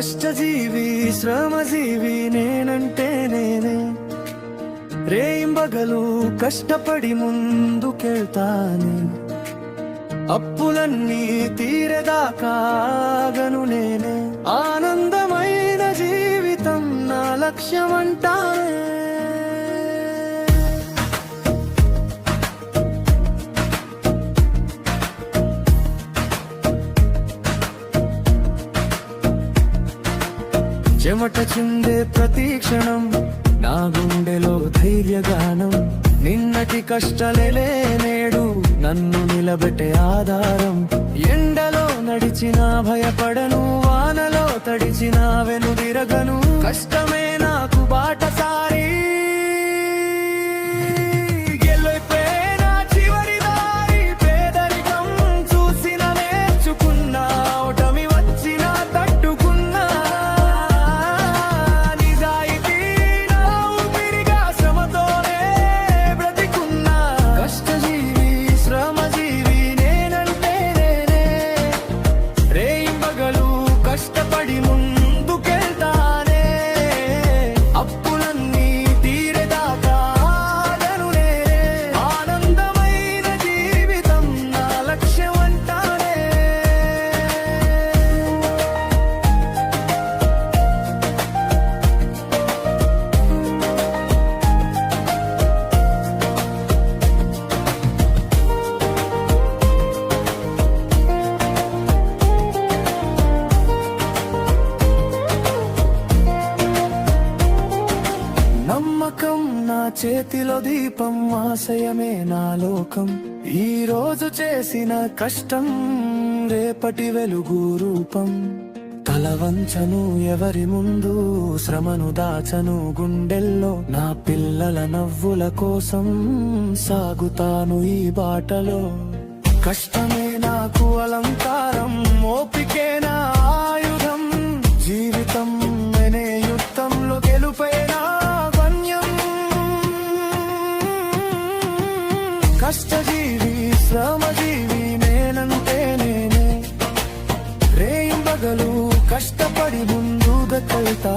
కష్టజీవి శ్రమజీవి నేనంటే నేనే, రేయింబగలు కష్టపడి ముందుకెళ్తానే, అప్పులన్నీ తీరేదాకాగను నేనే, ఆనందమైన జీవితం నా లక్ష్యమంటానే. చెమట చిందే ప్రతి క్షణం నా గుండెలో ధైర్యగానం, నిన్నటి కష్టాలే నేడు నన్ను నిలబెట్టే ఆధారం. ఎండలో నడిచినా భయపడను, వానలో తడిచినా వెనుదిరగను, కష్టమే నాకు బాటసారి. కష్టపడి ముందుకెళ్తానే, అప్పులన్నీ తీరేదాకాగను నేనే, ఆనందమైన జీవితం నా లక్ష్యమంటానే. నమ్మకం నా చేతిలో దీపం, ఆశయమే నా లోకం. ఈ రోజు చేసిన కష్టం రేపటి వెలుగు రూపం. తల వంచను ఎవరి ముందు, శ్రమను దాచను గుండెల్లో, నా పిల్లల నవ్వుల కోసం సాగుతాను ఈ బాటలో. కష్టమే నాకు అలంకారం, ఓపికే నా ఆయుధం, జీవితం అనే యుద్ధంలో గెలుపైనా కష్టజీవి శ్రమజీవి నేనంటే నేనే, రేయింబగలు కష్టపడి ముందుకెళ్తా.